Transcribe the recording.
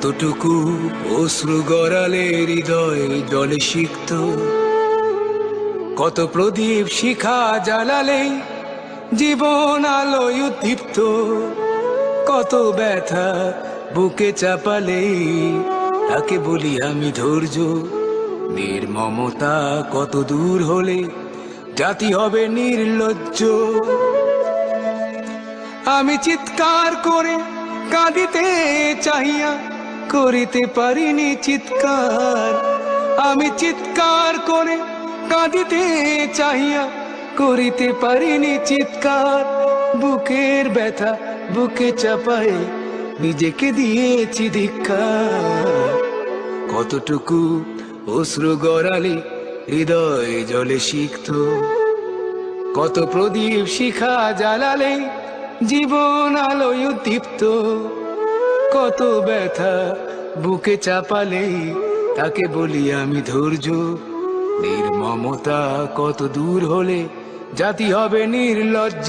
কতটুকু অশ্রু গড়ালে হৃদয় জলে সিক্ত, কত প্রদীপ শিখা জ্বালালে জীবন আলোয় উদ্দীপ্ত, কত ব্যথা বুকে চাপালে তাকে বলি আমি ধৈর্য। নির্মমতা কত দূর হলে জাতি হবে নির্লজ্জ। আমি চিৎকার করে কাঁদিতে চাহিয়া করিতে পারিনি চিৎকার, আমি চিৎকার করে কাঁদিতে চাহিয়া করিতে পারিনি চিৎকার। বুকের ব্যথা বুকে চাপায়ে নিজেকে দিয়েছি ধিক্কার। কতটুকু অশ্রু গড়ালে হৃদয় জলে সিক্ত, কত প্রদীপ শিখা জ্বালালে জীবন আলোয় উদ্দীপ্ত, কত ব্যথা বুকে চাপালে তাকে বলি আমি ধৈর্য। নির্মমতা কত দূর হলে জাতি হবে নির্লজ্জ।